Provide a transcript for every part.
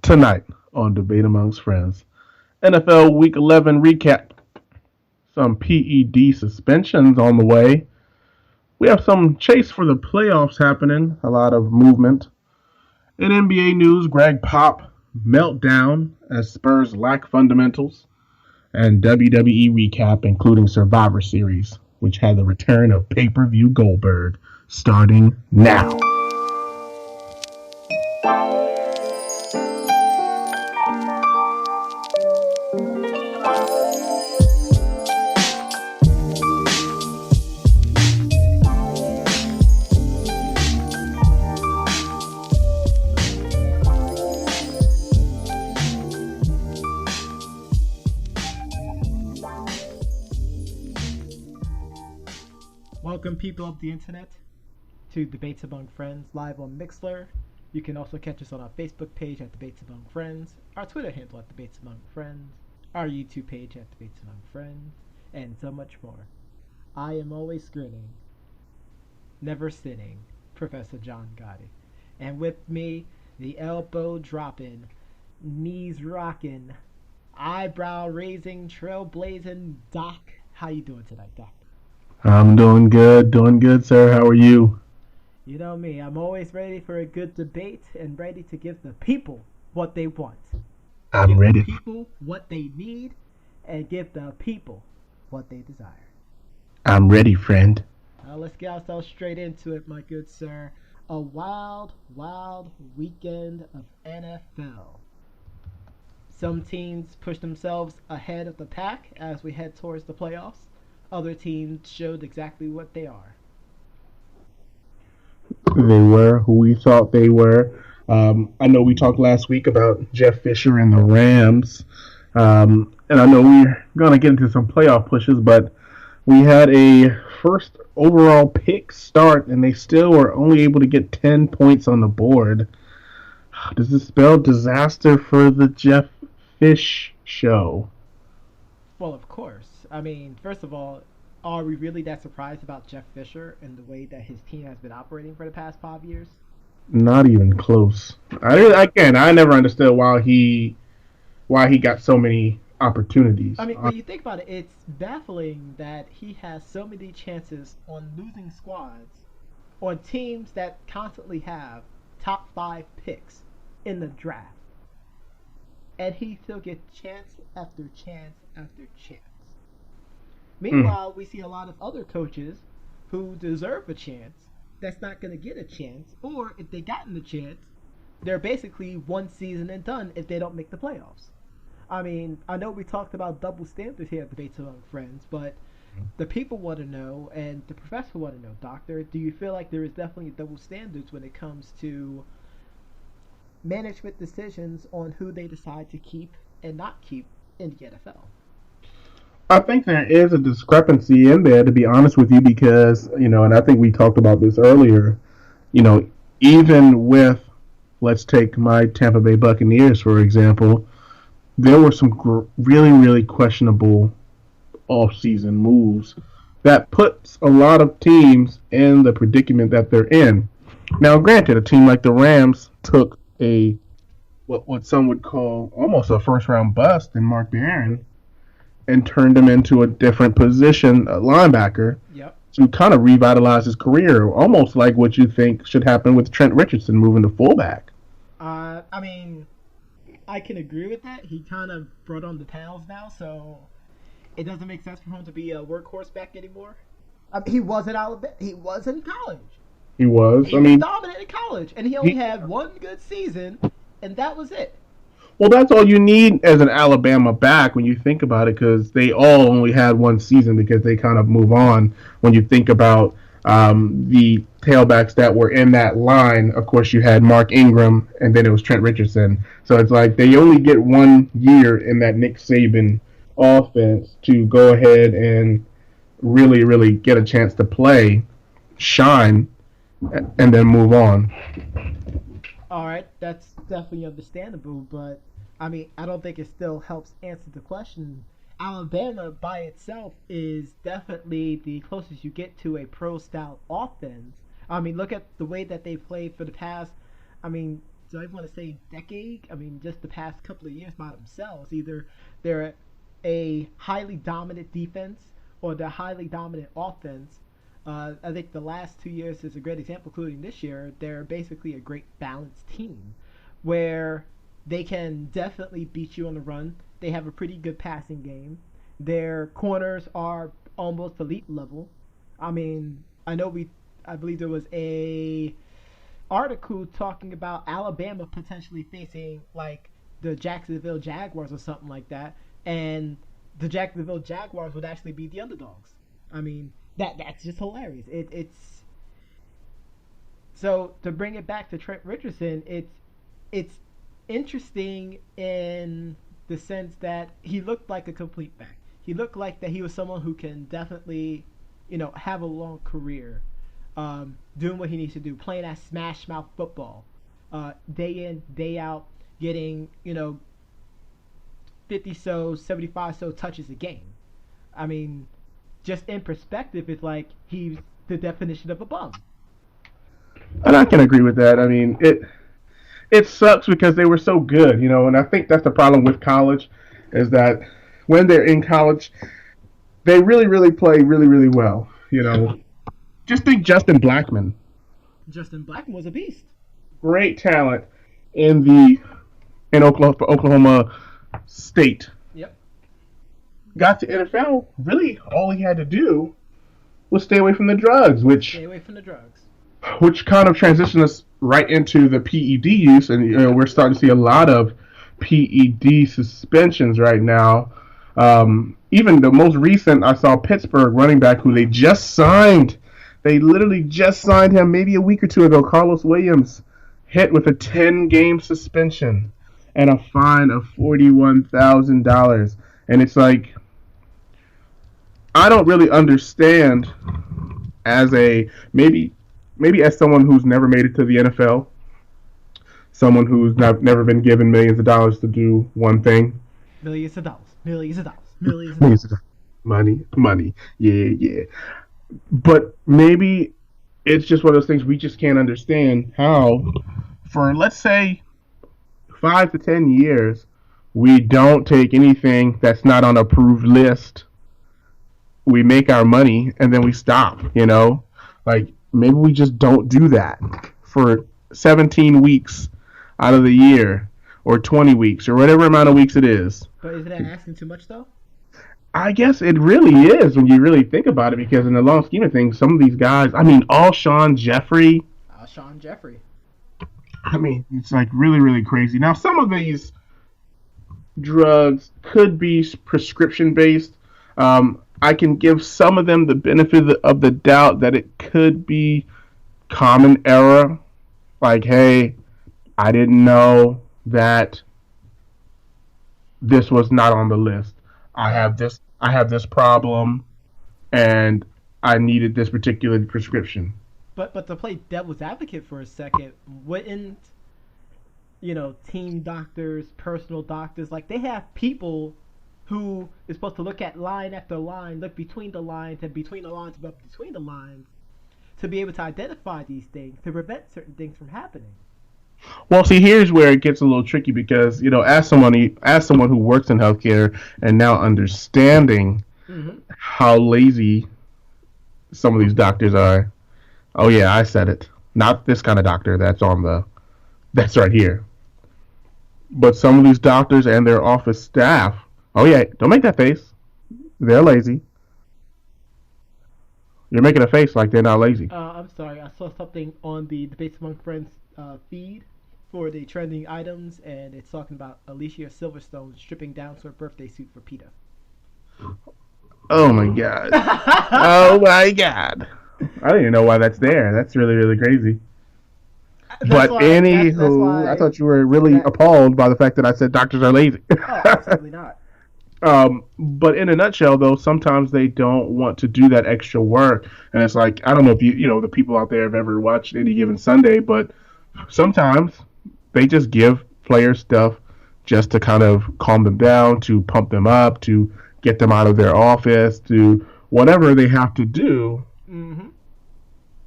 Tonight on Debate Amongst Friends, NFL Week 11 recap. Some PED suspensions on the way. We have some chase for the playoffs happening, a lot of movement. In NBA news, Greg Pop meltdown as Spurs lack fundamentals. And WWE recap, including Survivor Series, which had the return of pay-per-view Goldberg starting now. Welcome, people of the internet, to Debates Among Friends live on Mixlr. You can also catch us on our Facebook page at Debates Among Friends, our Twitter handle at Debates Among Friends, our YouTube page at Debates Among Friends, and so much more. I am always grinning, never sinning, Professor John Gotti. And with me, the elbow dropping, knees rocking, eyebrow raising, trailblazing Doc. How you doing tonight, Doc? I'm doing good, sir. How are you? You know me, I'm always ready for a good debate and ready to give the people what they want. I'm give ready. The people what they need and give the people what they desire. I'm ready, friend. Let's get ourselves straight into it, my good sir. A wild, wild weekend of NFL. Some teams pushed themselves ahead of the pack as we head towards the playoffs. Other teams showed exactly what they are. They were who we thought they were. I know we talked last week about Jeff Fisher and the Rams. And I know we're going to get into some playoff pushes, but we had a first overall pick start, and they still were only able to get 10 points on the board. Does this spell disaster for the Jeff Fish show? Well, of course. I mean, first of all, are we really that surprised about Jeff Fisher and the way that his team has been operating for the past 5 years? Not even close. I never understood why he got so many opportunities. I mean, when you think about it, it's baffling that he has so many chances on losing squads on teams that constantly have top 5 picks in the draft. And he still gets chance after chance after chance. Meanwhile, we see a lot of other coaches who deserve a chance that's not going to get a chance, or if they gotten the chance, they're basically one season and done if they don't make the playoffs. I mean, I know we talked about double standards here at Debates Among Friends, but the people want to know, and the professor want to know, Doctor, do you feel like there is definitely double standards when it comes to management decisions on who they decide to keep and not keep in the NFL? I think there is a discrepancy in there, to be honest with you, because and I think we talked about this earlier. You know, even with, let's take my Tampa Bay Buccaneers for example, there were some really, really questionable off-season moves that puts a lot of teams in the predicament that they're in. Now, granted, a team like the Rams took a what some would call almost a first-round bust in Mark Barron and turned him into a different position, a linebacker, Yep. to kind of revitalize his career, almost like what you think should happen with Trent Richardson moving to fullback. I mean, I can agree with that. He kind of brought on the pounds now, so it doesn't make sense for him to be a workhorse back anymore. He was at Alabama. He was in college. He was. He was dominant in college, and he only had one good season, and that was it. Well, that's all you need as an Alabama back when you think about it, because they all only had one season because they kind of move on. When you think about the tailbacks that were in that line, of course you had Mark Ingram, and then it was Trent Richardson. So it's like they only get 1 year in that Nick Saban offense to go ahead and really, really get a chance to play, shine, and then move on. All right, that's definitely understandable, but I mean, I don't think it still helps answer the question. Alabama by itself is definitely the closest you get to a pro style offense. I mean, look at the way that they played for the past, I mean, do I want to say decade? I mean, just the past couple of years by themselves. Either they're a highly dominant defense or they're highly dominant offense. I think the last 2 years is a great example, including this year. They're basically a great balanced team where they can definitely beat you on the run. They have a pretty good passing game. Their corners are almost elite level. I mean, I believe there was a article talking about Alabama potentially facing like the Jacksonville Jaguars or something like that, and the Jacksonville Jaguars would actually be the underdogs. I mean, that's just hilarious. It's so to bring it back to Trent Richardson, it's interesting in the sense that he looked like a complete back. He looked like that he was someone who can definitely, have a long career, doing what he needs to do, playing that smash mouth football, day in, day out, getting 50 so 75 so touches a game. I mean, just in perspective, it's like he's the definition of a bum. And I can agree with that. I mean, it sucks because they were so good, and I think that's the problem with college is that when they're in college, they really, really play really, really well. Just think Justin Blackman, Justin Blackman was a beast. great talent in Oklahoma State. Yep. Got to NFL. Really, all he had to do was stay away from the drugs, which Stay away from the drugs. kind of transitioned us right into the PED use, and we're starting to see a lot of PED suspensions right now. Even the most recent, I saw Pittsburgh running back who they just signed. They literally just signed him maybe a week or two ago. Carlos Williams hit with a 10-game suspension and a fine of $41,000. And it's like, I don't really understand as a maybe as someone who's never made it to the NFL, someone who's never been given millions of dollars to do one thing. Millions of dollars. Millions of dollars. Millions of Millions dollars. of money. Yeah. But maybe it's just one of those things we just can't understand how, for let's say 5 to 10 years, we don't take anything that's not on an approved list. We make our money and then we stop. Like maybe we just don't do that for 17 weeks out of the year, or 20 weeks, or whatever amount of weeks it is. But isn't that asking too much, though? I guess it really is when you really think about it, because in the long scheme of things, some of these guys, Alshon Jeffrey, Sean Jeffrey. it's like really, really crazy. Now, some of these drugs could be prescription based. I can give some of them the benefit of the doubt that it could be common error. Like, hey, I didn't know that this was not on the list. I have this problem, and I needed this particular prescription. But to play devil's advocate for a second, wouldn't team doctors, personal doctors, like they have people who is supposed to look at line after line, look between the lines and between the lines above between the lines, to be able to identify these things to prevent certain things from happening. Well, see, here's where it gets a little tricky because as someone who works in healthcare and now understanding how lazy some of these doctors are. Oh yeah, I said it. Not this kind of doctor that's right here. But some of these doctors and their office staff. Oh yeah, don't make that face. They're lazy. You're making a face like they're not lazy. I'm sorry, I saw something on the Debates Among Friends feed for the trending items, and it's talking about Alicia Silverstone stripping down to her birthday suit for PETA. Oh my god. Oh my god. I don't even know why that's there. That's really, really crazy. But anywho, I thought you were really appalled by the fact that I said doctors are lazy. Oh, absolutely not. But in a nutshell, though, sometimes they don't want to do that extra work. And it's like, I don't know if the people out there have ever watched Any Given Sunday, but sometimes they just give players stuff just to kind of calm them down, to pump them up, to get them out of their office, to whatever they have to do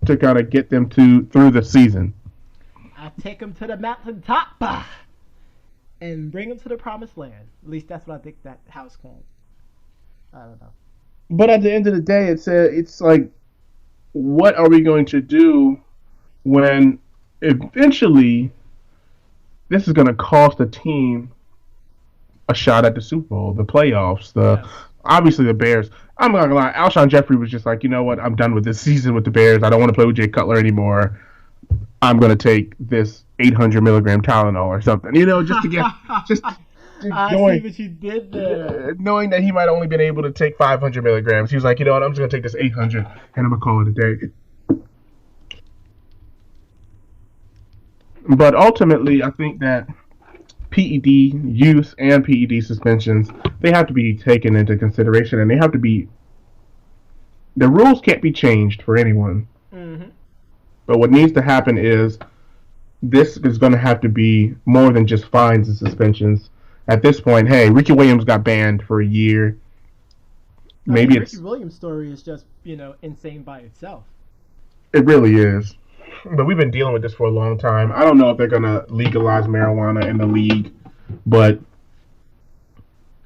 to kind of get them through the season. take them to the mountaintop and bring them to the promised land. At least that's what I think that house called. I don't know. But at the end of the day, it's like, what are we going to do when eventually this is going to cost a team a shot at the Super Bowl, the playoffs, the Yes. obviously the Bears. I'm not gonna lie, Alshon Jeffrey was just like, you know what, I'm done with this season with the Bears. I don't want to play with Jay Cutler anymore. I'm gonna take this 800 milligram Tylenol or something, just to get just I see knowing what you did there. knowing that he might only been able to take 500 milligrams. He was like, you know what, I'm just gonna take this 800 and I'm gonna call it a day. But ultimately, I think that PED use and PED suspensions, they have to be taken into consideration, and they have to be, the rules can't be changed for anyone. Mm-hmm. But what needs to happen is this is going to have to be more than just fines and suspensions. At this point, hey, Ricky Williams got banned for a year. Maybe Ricky Williams' story is just insane by itself. it really is. But we've been dealing with this for a long time. I don't know if they're going to legalize marijuana in the league, but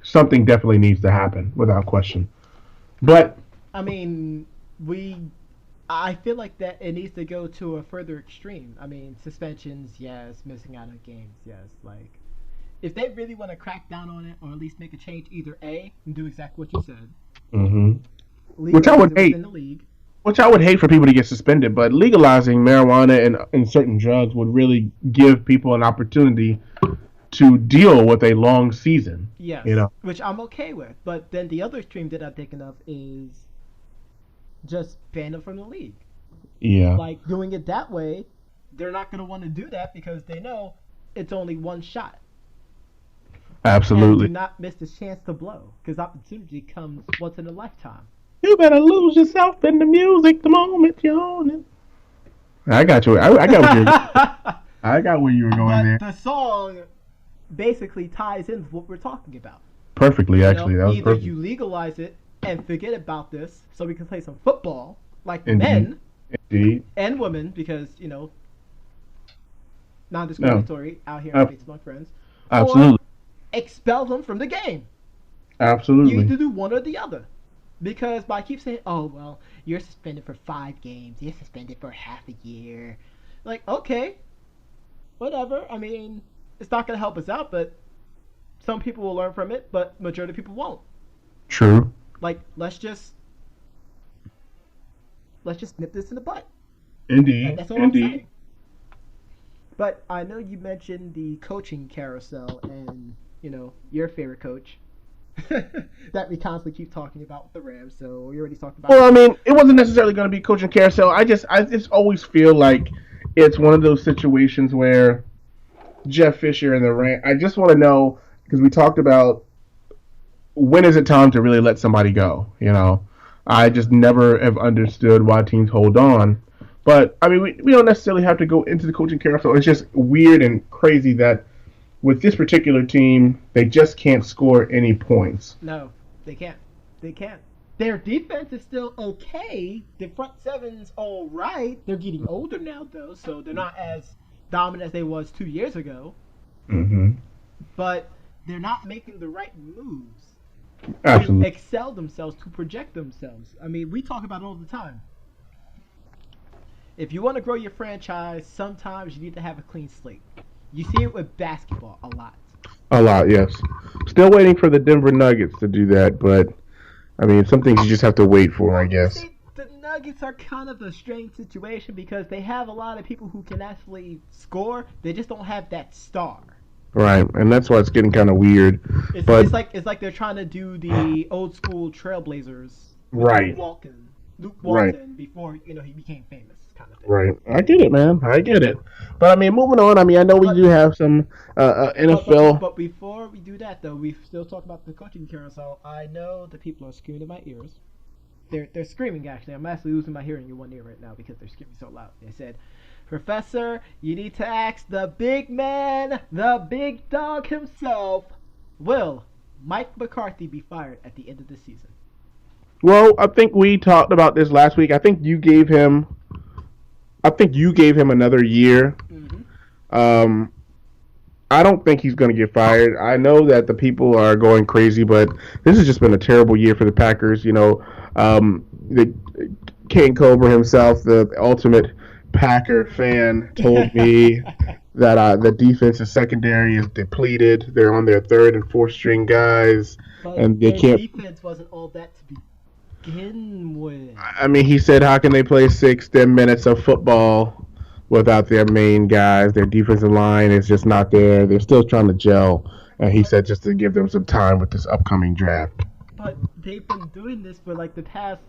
something definitely needs to happen without question. But I mean, I feel like that it needs to go to a further extreme. I mean, suspensions, yes. Missing out on games, yes. Like, if they really want to crack down on it, or at least make a change, either A, and do exactly what you said, mm-hmm. Which I legalize would it hate. within the league. Which I would hate for people to get suspended, but legalizing marijuana and certain drugs would really give people an opportunity to deal with a long season. Yes, which I'm okay with. But then the other extreme that I'm thinking of is just ban them from the league. Yeah. Like, doing it that way, they're not going to want to do that because they know it's only one shot. Absolutely. And do not miss the chance to blow, because opportunity comes once in a lifetime. You better lose yourself in the music the moment you're on it. I got you. I got what you. I got where you were going there. The song basically ties in with what we're talking about. Perfectly, actually. That was either perfect. you legalize it and forget about this, so we can play some football like Indeed. men Indeed. and women, because non-discriminatory out here amongst my friends. Absolutely. Or expel them from the game. Absolutely. You need to do one or the other. Because by keep saying, oh, well, you're suspended for 5 games, you're suspended for half a year. Like, okay, whatever. I mean, it's not going to help us out, but some people will learn from it, but majority of people won't. True. Like, let's just nip this in the butt. Indeed. That's all I'm saying. But I know you mentioned the coaching carousel and, your favorite coach. That we constantly keep talking about with the Rams, so we already talked about. Well, I mean, it wasn't necessarily going to be coaching carousel. I just always feel like it's one of those situations where Jeff Fisher and the Rams. I just want to know, because we talked about when is it time to really let somebody go. I just never have understood why teams hold on. But I mean, we don't necessarily have to go into the coaching carousel. It's just weird and crazy that with this particular team, they just can't score any points. No, they can't. They can't. Their defense is still okay. The front seven's all right. They're getting older now, though, so they're not as dominant as they was 2 years ago. Mm-hmm. But they're not making the right moves Absolutely. to excel themselves, to project themselves. I mean, we talk about it all the time. If you want to grow your franchise, sometimes you need to have a clean slate. You see it with basketball a lot. A lot, yes. Still waiting for the Denver Nuggets to do that, but I mean, some things you just have to wait for, I guess. See, the Nuggets are kind of a strange situation because they have a lot of people who can actually score. They just don't have that star. Right, and that's why it's getting kind of weird. It's like they're trying to do the old school Trailblazers. Right. Luke Walton Right. before he became famous, kind of thing. Right. I get it, man. I get it. But I mean, moving on. I mean, I know we do have some NFL. But before we do that, though, we still talk about the coaching carousel. I know the people are screaming in my ears. They're screaming, actually. I'm actually losing my hearing in one ear right now because they're screaming so loud. They said, Professor, you need to ask the big man, the big dog himself, will Mike McCarthy be fired at the end of the season? Well, I think we talked about this last week. I think you gave him another year. Mm-hmm. Um, I don't think he's going to get fired. I know that the people are going crazy, but this has just been a terrible year for the Packers. The King Cobra himself, the ultimate Packer fan, told me that the defensive secondary is depleted. They're on their third and fourth string guys, But and they their can't. defense wasn't all that to begin with. I mean, he said, how can they play 10 minutes of football without their main guys? Their defensive line is just not there. They're still trying to gel. And he But said just to give them some time with this upcoming draft. but they've been doing this for like the past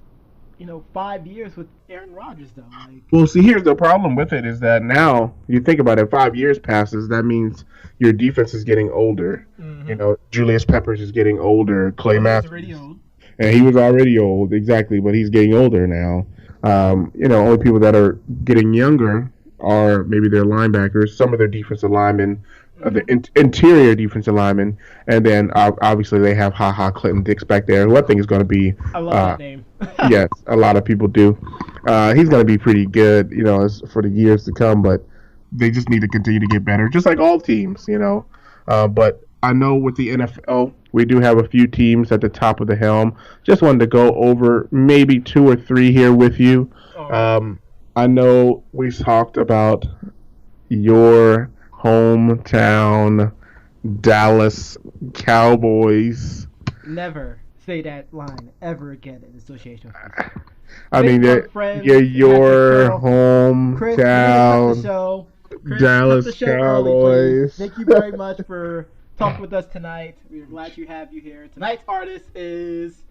5 years with Aaron Rodgers though. Like, Well, see, here's the problem with it is that now you think about it, 5 years passes. That means your defense is getting older. mm-hmm. Julius Peppers is getting older. Clay Well, he's already Matthews, old. and he was already old, exactly, but he's getting older now. Only people that are getting younger are maybe their linebackers, some of their defensive linemen, the Mm-hmm. interior defensive linemen, and then obviously they have Ha Ha Clinton Dix back there, who I think is going to be, I love uh, that name. yes, a lot of people do. He's going to be pretty good, for the years to come, but they just need to continue to get better, just like all teams. But I know with the NFL, we do have a few teams at the top of the helm. Just wanted to go over maybe two or three here with you. All right. I know we talked about your hometown Dallas Cowboys. Never say that line ever again in association with me. I mean, Facebook friends, your Chris, we're gonna cut the hometown show. Chris, cut Dallas the show early, please. Cowboys. Thank you very much for talking with us tonight. We're glad you have you here. Tonight's artist is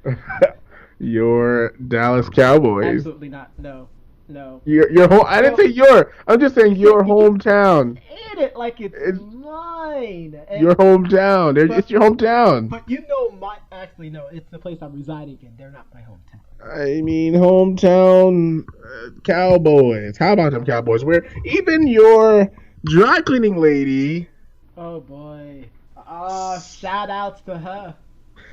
Your Dallas Cowboys. absolutely not. No, no. Your home. I didn't say your. I'm just saying your hometown. Hit it like it's It's mine. And, your hometown. It's your hometown. but actually no, it's the place I'm residing in. They're not my hometown. I mean, hometown Cowboys. How about them Cowboys? Where even your dry cleaning lady Oh boy. Shout outs to her.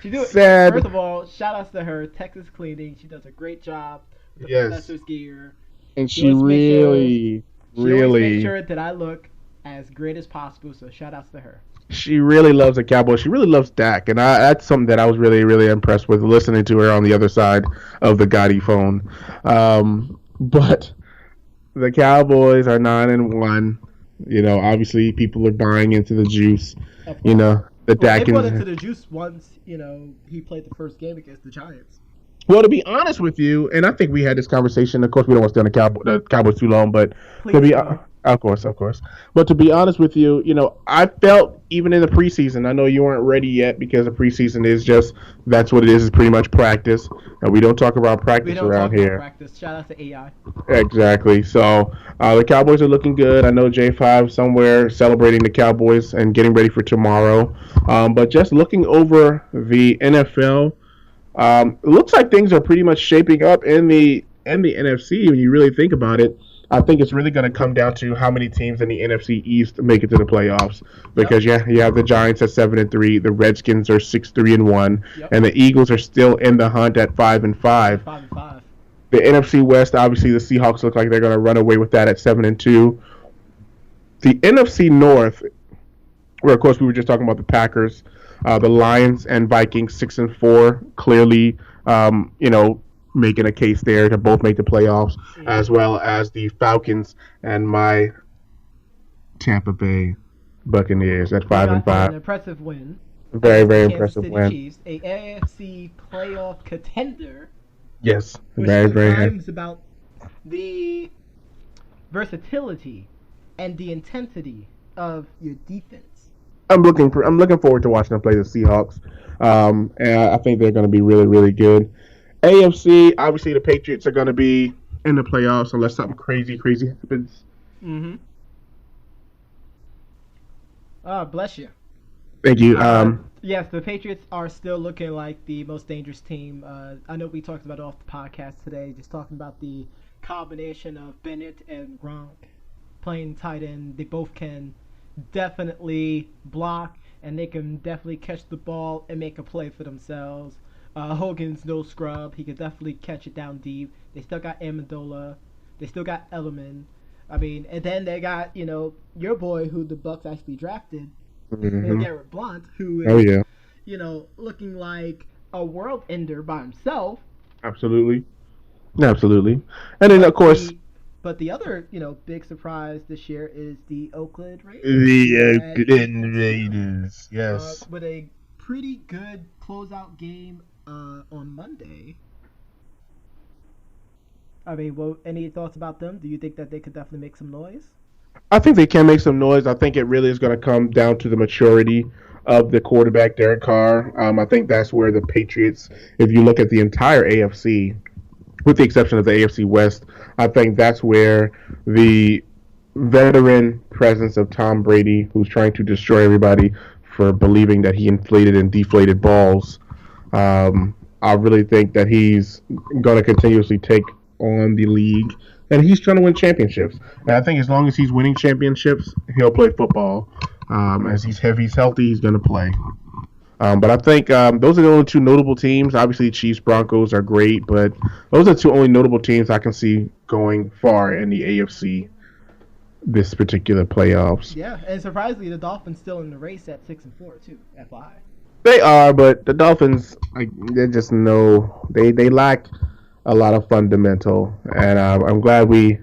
She do said, First of all, shout outs to her, Texas Cleaning. She does a great job with the yes, professor's gear. and She she always makes really, She always makes really, sure that I look as great as possible, so shout outs to her. she really loves the Cowboys. She really loves Dak, and that's something that I was really, really impressed with listening to her on the other side of the Gotti phone. But the Cowboys are 9-1. Obviously people are buying into the juice. Of You course. know, the Well, they Dak put into and the juice once, he played the first game against the Giants. well, to be honest with you, and I think we had this conversation. Of course, we don't want to stay on the Cowboys too long, but to Please be, do. of course. But to be honest with you, I felt even in the preseason. I know you weren't ready yet because the preseason is just that's what it is. It's pretty much practice, and we don't talk about We practice don't around talk about here. practice. Shout out to AI. Exactly. So the Cowboys are looking good. I know J5 somewhere celebrating the Cowboys and getting ready for tomorrow. But just looking over the NFL. It looks like things are pretty much shaping up in the NFC when you really think about it. I think it's really going to come down to how many teams in the NFC East make it to the playoffs. Yep. Because you have the Giants at 7-3, the Redskins are 6-3-1, Yep. and the Eagles are still in the hunt at 5-5. 5-5. The NFC West, obviously, the Seahawks look like they're going to run away with that at 7-2. The NFC North, where of course we were just talking about the Packers, the Lions and Vikings 6-4, clearly, making a case there to both make the playoffs, as well as the Falcons and my Tampa Bay Buccaneers at We five and got an five. impressive win Very, against the very Kansas impressive City win. Chiefs, a AFC playoff contender, Yes, which very, very. sometimes about the versatility and the intensity of your defense. I'm looking forward to watching them play the Seahawks. And I think they're going to be really, really good. AFC, obviously, the Patriots are going to be in the playoffs unless something crazy, crazy happens. Mm-hmm. Bless you. Thank you. Yes, the Patriots are still looking like the most dangerous team. I know we talked about it off the podcast today, just talking about the combination of Bennett and Gronk playing tight end. They both can definitely block, and they can definitely catch the ball and make a play for themselves. Hogan's no scrub. He can definitely catch it down deep. They still got Amendola. They still got Elliman. I mean, and then they got your boy who the Bucks actually drafted, Hmm. Garrett Blunt, who Oh is yeah, looking like a world ender by himself. absolutely, absolutely. And then of But course the other big surprise this year is the Oakland Raiders, who the are at eight Oakland and two, Raiders. Yes. with a pretty good closeout game on Monday. I mean, well, any thoughts about them? Do you think that they could definitely make some noise? I think they can make some noise. I think it really is going to come down to the maturity of the quarterback, Derek Carr. I think that's where the Patriots, if you look at the entire AFC, with the exception of the AFC West, I think that's where the veteran presence of Tom Brady, who's trying to destroy everybody for believing that he inflated and deflated balls. I really think that he's going to continuously take on the league, and he's trying to win championships. And I think as long as he's winning championships, he'll play football. As if he's healthy, he's going to play. But I think those are the only two notable teams. Obviously, Chiefs, Broncos are great, but those are the two only notable teams I can see going far in the AFC this particular playoffs. Yeah, and surprisingly, the Dolphins still in the race at 6-4 too. FI. They are, but the Dolphins, like, they just know they lack a lot of fundamental, and I'm glad we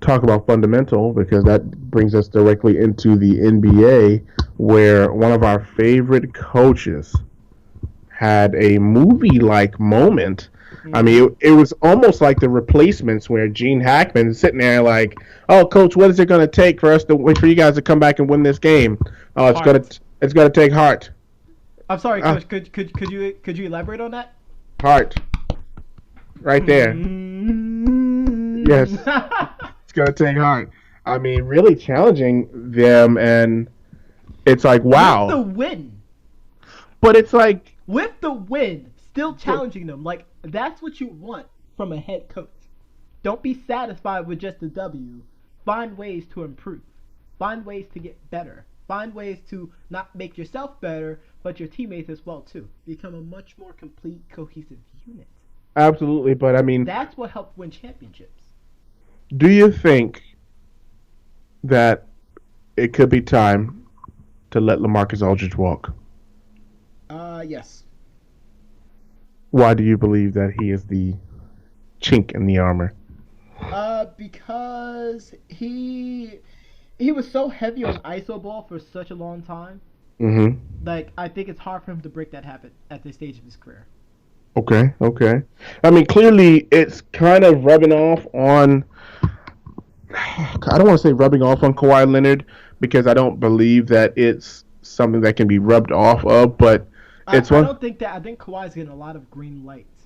talk about fundamental because that brings us directly into the NBA, where one of our favorite coaches had a movie-like moment. I Mm-hmm. mean, it was almost like the replacements where Gene Hackman is sitting there like, "Oh, coach, what is it going to take for us to wait for you guys to come back and win this game? Oh, Heart. it's gonna take heart, I'm sorry, uh, Coach. Could you elaborate on that? heart, right there. Yes, it's gonna take heart. I mean, really challenging them, and it's like, With the wow. win, But it's like, still challenging them. Like that's what you want from a head coach. Don't be satisfied with just a W. Find ways to improve. Find ways to get better. Find ways to not make yourself better, but your teammates as well too. Become a much more complete, cohesive unit. absolutely. But I mean, That's what helped win championships. do you think that it could be time to let LaMarcus Aldridge walk? Yes. Why do you believe that he is the chink in the armor? Because he was so heavy on iso ball for such a long time. Mm-hmm. Like I think it's hard for him to break that habit at this stage of his career. Okay, okay. I mean, clearly it's kind of rubbing off on. I don't want to say rubbing off on Kawhi Leonard because I don't believe that it's something that can be rubbed off of, but it's I one. don't think that. I think Kawhi's getting a lot of green lights.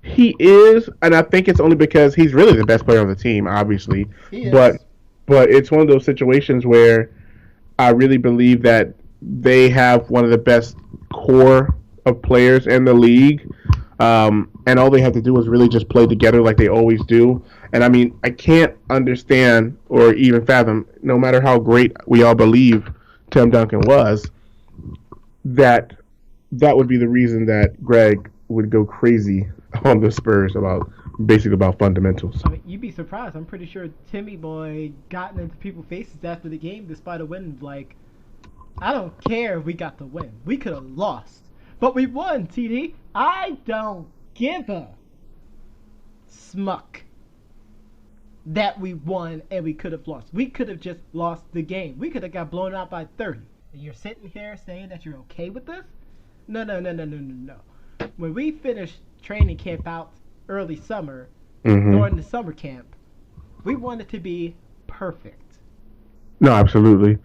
He is, and I think it's only because he's really the best player on the team, obviously. He But is. it's one of those situations where I really believe that they have one of the best core of players in the league, and all they have to do is really just play together like they always do. And I mean, I can't understand or even fathom, no matter how great we all believe Tim Duncan was, that that would be the reason that Greg would go crazy on the Spurs about basically about fundamentals. I mean, you'd be surprised. I'm pretty sure Timmy Boy gotten into people's faces after the game, despite a win. Like, I don't care if we got the win. We could have lost, but we won. TD. I don't give a smuck that we won and we could have lost. We could have just lost the game. We could have got blown out by 30. And you're sitting here saying that you're okay with this? No, no, no, no, no, no, no. When we finished training camp out early summer, Mm-hmm. during the summer camp, we wanted to be perfect. No, absolutely.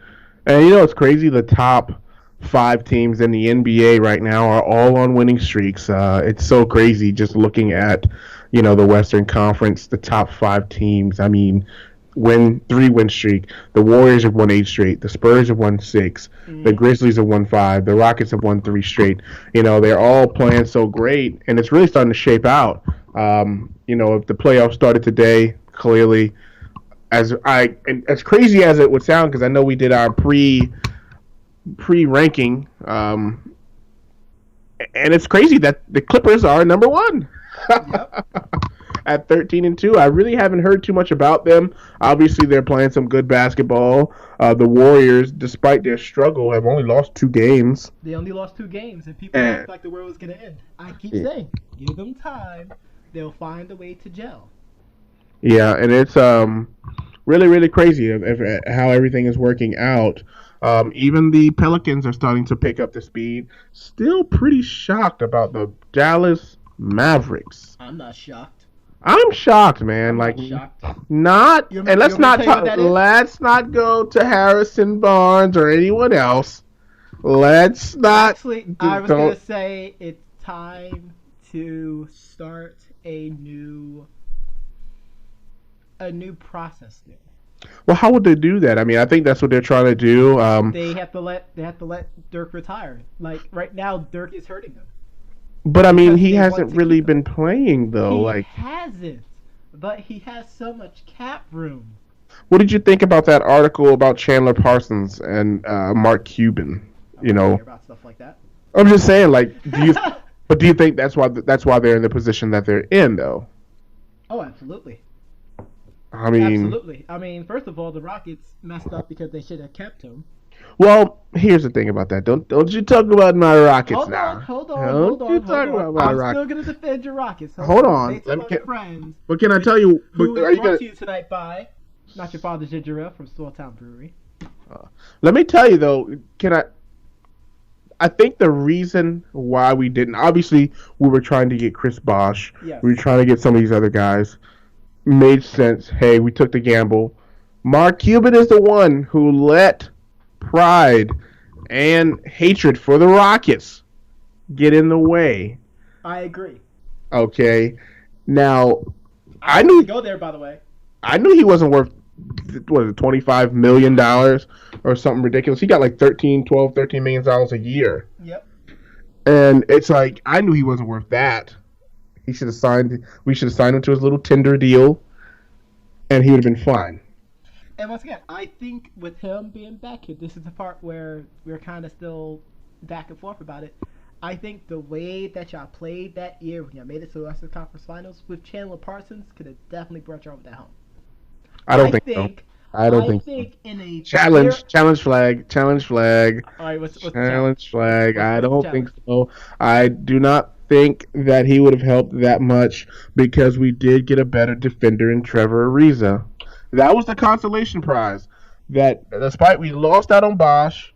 And it's crazy. The top five teams in the NBA right now are all on winning streaks. It's so crazy just looking at, the Western Conference, the top five teams. I mean, win 3 win streak. The Warriors have won 8 straight. The Spurs have won 6. The Mm-hmm. Grizzlies have won 5. The Rockets have won 3 straight. They're all playing so great, and it's really starting to shape out. If the playoffs started today, clearly, and as crazy as it would sound, because I know we did our pre ranking, and it's crazy that the Clippers are number one. Yep. at 13-2. I really haven't heard too much about them. Obviously, they're playing some good basketball. The Warriors, despite their struggle, have only lost 2 games. They only lost 2 games, and people And act like the world was going to end. I keep yeah, saying, give them time. They'll find a way to gel. yeah, and it's really really crazy if how everything is working out. Even the Pelicans are starting to pick up the speed. Still pretty shocked about the Dallas Mavericks. I'm not shocked. I'm shocked, man. I'm Like, not shocked. not You want and me, you want me to tell you what that is? let's not go to Harrison Barnes or anyone else. Let's not. Actually, I was going to say it's time to start a new process there. Well, how would they do that? I mean, I think that's what they're trying to do. They have to let Dirk retire. Like right now, Dirk is hurting them But I mean, because he they want hasn't to really keep him. been playing though. He Like, hasn't, but he has so much cap room. what did you think about that article about Chandler Parsons and Mark Cuban? I You want to hear know, about stuff like that. I'm just saying, like, but do you think that's why they're in the position that they're in though? Oh, absolutely. I mean, Absolutely. I mean, first of all, the Rockets messed up because they should have kept him. well, here's the thing about that. Don't you talk about my Rockets Hold now? on, hold on, Don't hold you on, talk hold about on. my I'm Rockets. still gonna defend your Rockets. Hold on. Based Let on me my friends. But can I tell you? Who Are is you brought gonna, to you tonight by not your father's ginger ale from Smalltown Brewery. let me tell you though. Can I? I think the reason why we didn't, obviously, we were trying to get Chris Bosh. Yes. We were trying to get some of these other guys. Made sense. Hey, we took the gamble. Mark Cuban is the one who let pride and hatred for the Rockets get in the way. I agree. Okay. Now, I I knew knew to go there, by the way. I knew he wasn't worth what is it, $25 million or something ridiculous. He got like 13 million dollars a year. Yep. And it's like I knew he wasn't worth that. He should have signed. We should have signed him to his little Tinder deal, and he would have been fine. And once again, I think with him being back here, this is the part where we're kind of still back and forth about it. I think the way that y'all played that year when y'all made it to the Western Conference Finals with Chandler Parsons could have definitely brought y'all over that home. I don't think so. I don't think so. In a Challenge flag. All right, what's the Challenge flag. What's I the don't challenge? think so. I do not think that he would have helped that much because we did get a better defender in Trevor Ariza. That was the consolation prize. That despite we lost out on Bosch,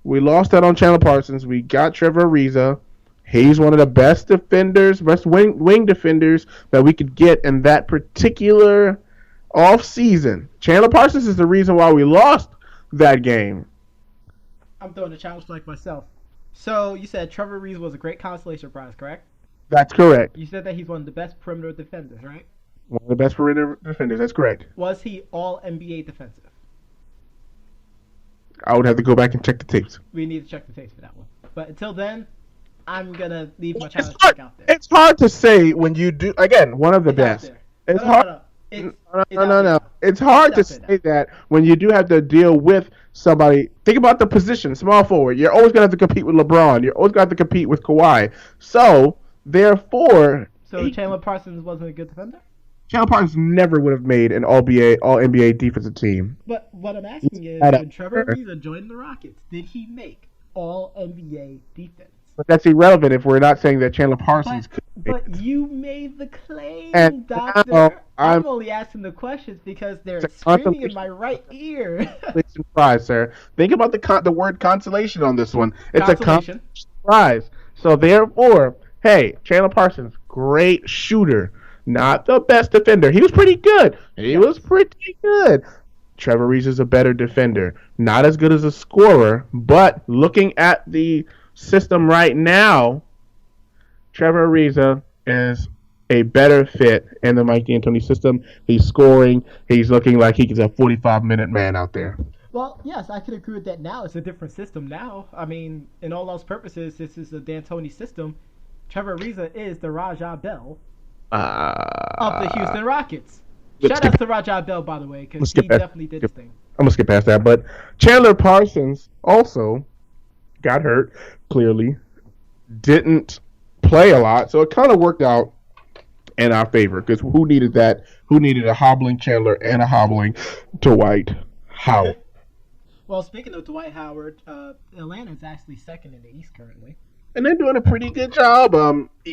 we lost out on Chandler Parsons, we got Trevor Ariza. He's one of the best defenders, best wing defenders that we could get in that particular off season. Chandler Parsons is the reason why we lost that game. I'm throwing the challenge flag myself. So you said Trevor Reeves was a great consolation prize, correct? That's correct. You said that he's one of the best perimeter defenders, right? One of the best perimeter defenders. That's correct. Was he all NBA defensive? I would have to go back and check the tapes. We need to check the tapes for that one. But until then, I'm gonna leave my It's challenge hard, flag out there. it's hard to say when you do. Again, one of the It's out best. there. It's No. hard. It's No. out there. It's hard to It's out say that when you do have to deal with somebody. Think about the position, small forward. You're always gonna have to compete with LeBron. You're always gonna have to compete with Kawhi. So therefore, So Chandler Parsons wasn't a good defender? Chandler Parsons never would have made an All NBA defensive team. But what I'm asking is, Had a- when Trevor Ariza joined the Rockets, did he make all NBA defense? But that's irrelevant if we're not saying that Chandler Parsons could. But you made the claim, And Doctor. now I'm I'm- only asking the questions because they're It's a screaming in consolation- my right ear. Consolation prize, sir. Think about the word consolation on this one. It's Consolation. a consolation prize. So therefore, hey, Chandler Parsons, great shooter, not the best defender. He was pretty good. Trevor Reeves is a better defender, not as good as a scorer, but looking at the system right now, Trevor Ariza is a better fit in the Mike D'Antoni system. He's scoring. He's looking like he's a 45-minute man out there. Well, yes, I could agree with that now. It's a different system now. I mean, in all those purposes, this is a D'Antoni system. Trevor Ariza is the Rajah Bell of the Houston Rockets. Shout out to Rajah Bell, by the way, because he definitely did his thing. I'm going to skip past that. But Chandler Parsons also got hurt, clearly. Didn't play a lot, so it kind of worked out in our favor. Because who needed that? Who needed a hobbling Chandler and a hobbling Dwight Howard? Well, speaking of Dwight Howard, Atlanta's actually second in the East currently. And they're doing a pretty good job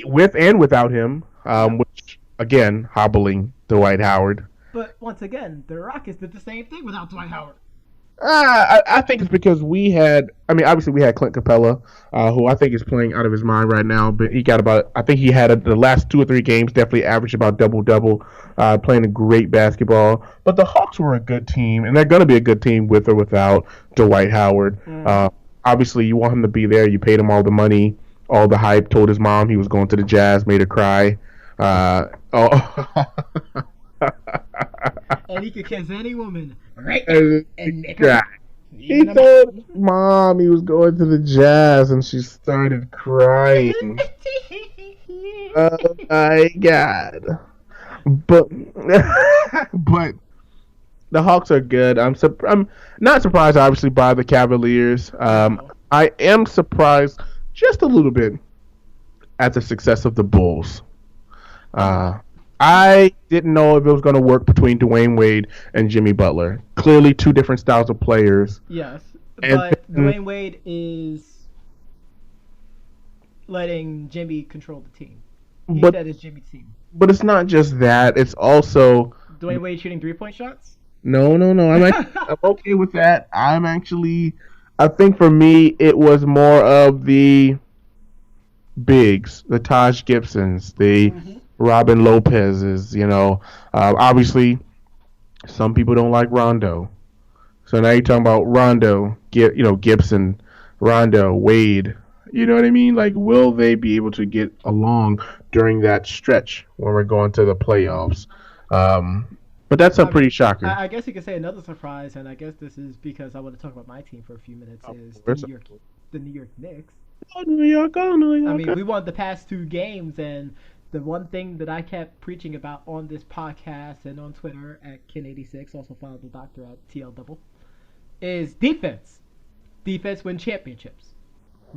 with and without him, Yep. which, again, hobbling Dwight Howard. But once again, the Rockets did the same thing without Dwight Howard. I think it's because obviously we had Clint Capella, who I think is playing out of his mind right now. But he got I think he had the last 2 or 3 games definitely averaged about double-double, playing a great basketball. But the Hawks were a good team, and they're going to be a good team with or without Dwight Howard. Obviously, you want him to be there. You paid him all the money, all the hype, told his mom he was going to the Jazz, made her cry. And he could kiss any woman, right? And Nick her. he told mom he was going to the Jazz, and she started crying. Oh my god! But but the Hawks are good. I'm not surprised, obviously, by the Cavaliers. I am surprised just a little bit at the success of the Bulls. I didn't know if it was going to work between Dwayne Wade and Jimmy Butler. Clearly, 2 different styles of players. Yes, but Dwayne Wade is letting Jimmy control the team. He said it's Jimmy's team. But it's not just that. It's also Dwayne Wade shooting 3-point shots. No. I'm okay with that. I think for me, it was more of the bigs, the Taj Gibsons, the Robin Lopez's. Obviously, some people don't like Rondo. So now you're talking about Rondo, Gibson, Rondo, Wade. You know what I mean? Like, will they be able to get along during that stretch when we're going to the playoffs? But that's a pretty shocker. I guess you could say another surprise, and I guess this is because I want to talk about my team for a few minutes, is the New York Knicks. Oh, New York. I mean, we won the past 2 games, and the one thing that I kept preaching about on this podcast and on Twitter at Ken86, also follow the doctor at TL Double, is defense. Defense wins championships.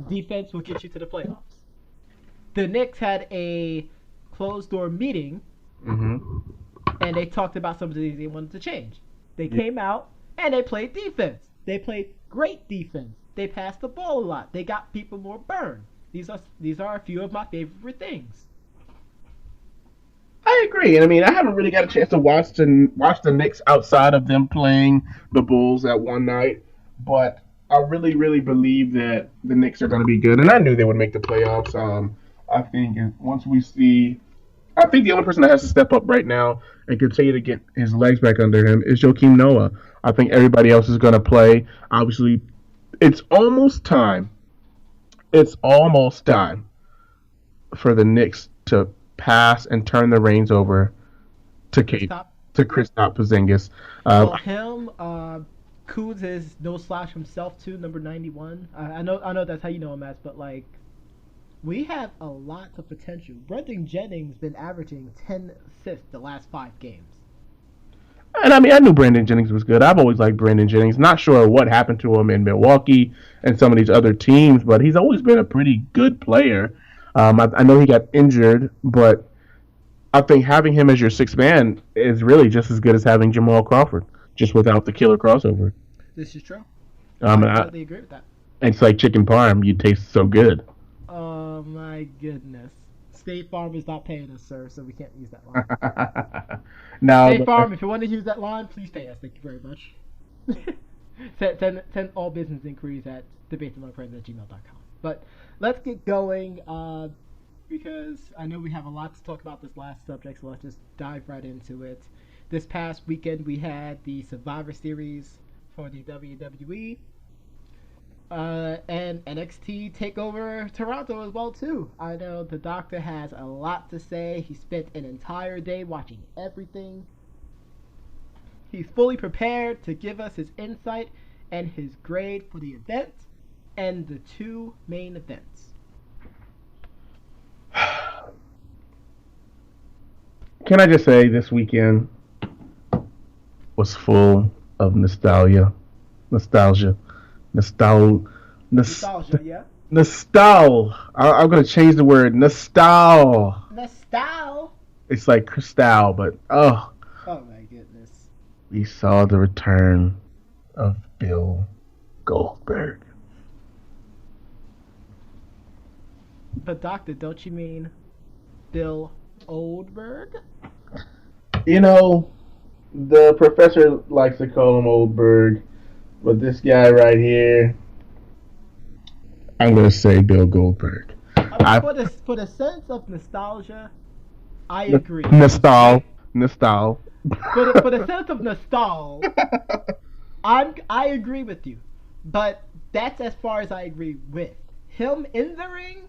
Defense will get you to the playoffs. The Knicks had a closed-door meeting, and they talked about some of the things they wanted to change. They came out, and they played defense. They played great defense. They passed the ball a lot. They got people more burned. These are a few of my favorite things. I agree, and I haven't really got a chance to watch the Knicks outside of them playing the Bulls that one night, but I really, really believe that the Knicks are going to be good, and I knew they would make the playoffs. I think I think the only person that has to step up right now and continue to get his legs back under him is Joakim Noah. I think everybody else is going to play. Obviously, it's almost time. It's almost time for the Knicks to pass and turn the reins over to Kristaps Porzingis. Kuz is no slouch himself too, number 91. I know that's how you know him as, but like, we have a lot of potential. Brendan Jennings been averaging 10 assists the last 5 games. And I knew Brandon Jennings was good. I've always liked Brandon Jennings. Not sure what happened to him in Milwaukee and some of these other teams, but he's always been a pretty good player. I know he got injured, but I think having him as your 6th man is really just as good as having Jamal Crawford, just without the killer crossover. This is true. I completely agree with that. It's like chicken parm. You taste so good. Oh my goodness. State Farm is not paying us, sir, so we can't use that line. State Farm, if you want to use that line, please pay us. Thank you very much. send all business inquiries at debateamongfriends@gmail.com. But let's get going, because I know we have a lot to talk about this last subject, so let's just dive right into it. This past weekend, we had the Survivor Series for the WWE. And NXT TakeOver Toronto as well too. I know the doctor has a lot to say. He spent an entire day watching everything. He's fully prepared to give us his insight and his grade for the event and the 2 main events. Can I just say this weekend was full of nostalgia. Yeah. I'm going to change the word. Nostal. Nostal. It's like Cristal, but oh, Oh my goodness. we saw the return of Bill Goldberg. But doctor, don't you mean Bill Oldberg? You know, the professor likes to call him Oldberg, but this guy right here, I'm gonna say Bill Goldberg. I mean, I for the sense of nostalgia, I agree. Nostal, Right? Nostal. For the sense of nostalgia, I agree with you. But that's as far as I agree with him in the ring.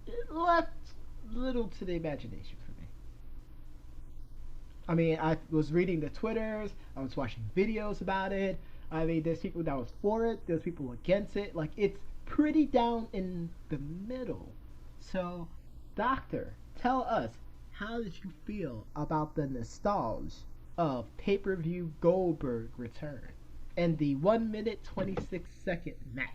It left little to the imagination for me. I mean, I was reading the Twitters, I was watching videos about it. I mean, there's people that was for it, there's people against it. Like, it's pretty down in the middle. So, Doctor, tell us, how did you feel about the nostalgia of pay per view Goldberg return and the 1 minute 26-second match?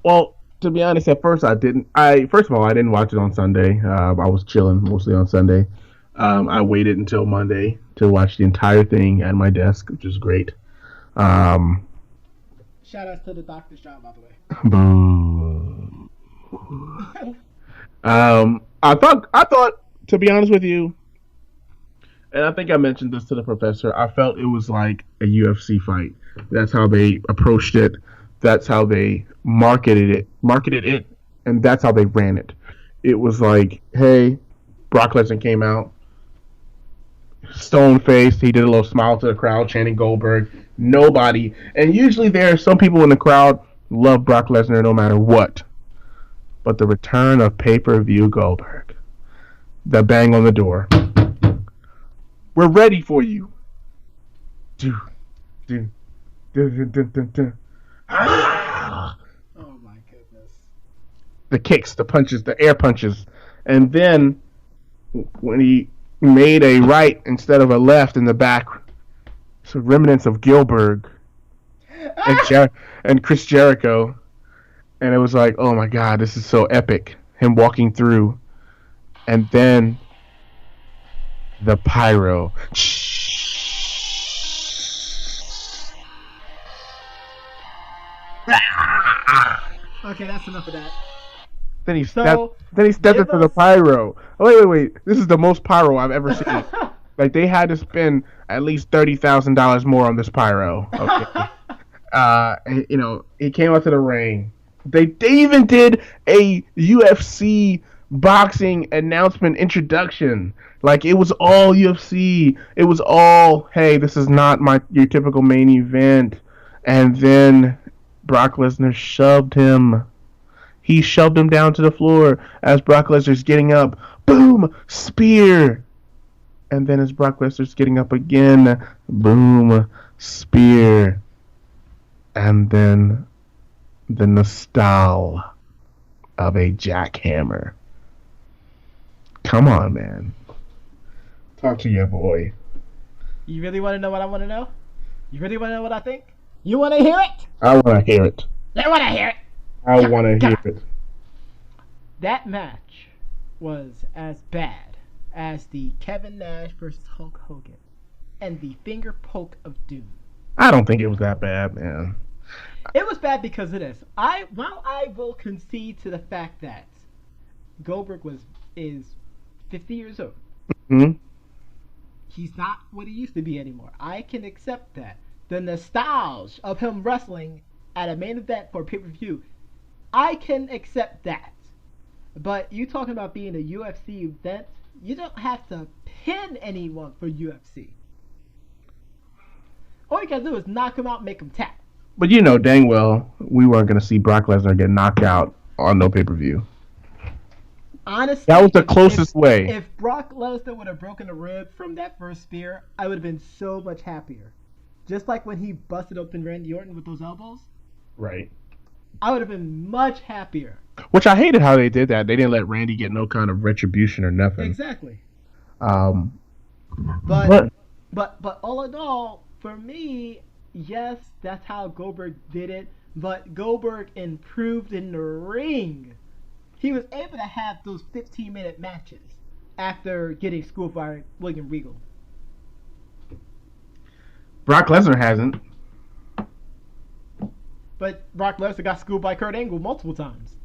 Well, to be honest, at first I didn't. I first of all, I didn't watch it on Sunday. I was chilling mostly on Sunday. I waited until Monday to watch the entire thing at my desk, which is great. Um, Shout outs to the Doctor's job, by the way. boo. I thought, to be honest with you, and I think I mentioned this to the professor. I felt it was like a UFC fight. That's how they approached it. That's how they marketed it, and that's how they ran it. It was like, hey, Brock Lesnar came out, stone faced. He did a little smile to the crowd, chanting Goldberg. Nobody, and usually there are some people in the crowd love Brock Lesnar no matter what. But the return of pay per view Goldberg, the bang on the door. We're ready for you. Do, do, do. Oh my goodness. The kicks, the punches, the air punches, and then when he made a right instead of a left in the back, some remnants of Gilbert and and Chris Jericho, and it was like, oh my god, this is so epic. Him walking through, and then the pyro. Okay, that's enough of that. Then he stepped. So, Then he stepped give into the us. pyro. Oh, wait! This is the most pyro I've ever seen. Like they had to spend at least $30,000 more on this pyro. Okay. You know, he came out to the ring. They even did a UFC boxing announcement introduction. Like it was all UFC. It was all, hey, this is not your typical main event. And then Brock Lesnar shoved him. He shoved him down to the floor as Brock Lesnar's getting up. Boom! Spear! And then as Brock Lesnar's getting up again, boom! Spear. And then the nostalgia of a jackhammer. Come on, man. Talk to your boy. You really want to know what I want to know? You really want to know what I think? You want to hear it? I want to hear it. You want to hear it? I want to hear it. That match was as bad as the Kevin Nash versus Hulk Hogan and the finger poke of doom. I don't think it was that bad, man. It was bad because of this. While I will concede to the fact that Goldberg is 50 years old. Hmm? He's not what he used to be anymore. I can accept that. The nostalgia of him wrestling at a main event for pay per view, I can accept that. But you talking about being a UFC event, you don't have to pin anyone for UFC. All you gotta do is knock him out and make him tap. But you know dang well we weren't going to see Brock Lesnar get knocked out on no pay-per-view. Honestly, That was the closest way. If Brock Lesnar would have broken a rib from that first spear, I would have been so much happier. Just like when he busted open Randy Orton with those elbows, Right. I would have been much happier. Which I hated how they did that. They didn't let Randy get no kind of retribution or nothing. Exactly. Um, But but all in all, for me, yes, that's how Goldberg did it. But Goldberg improved in the ring. he was able to have those 15-minute matches after getting schooled by William Regal. Brock Lesnar hasn't. But Brock Lesnar got schooled by Kurt Angle multiple times.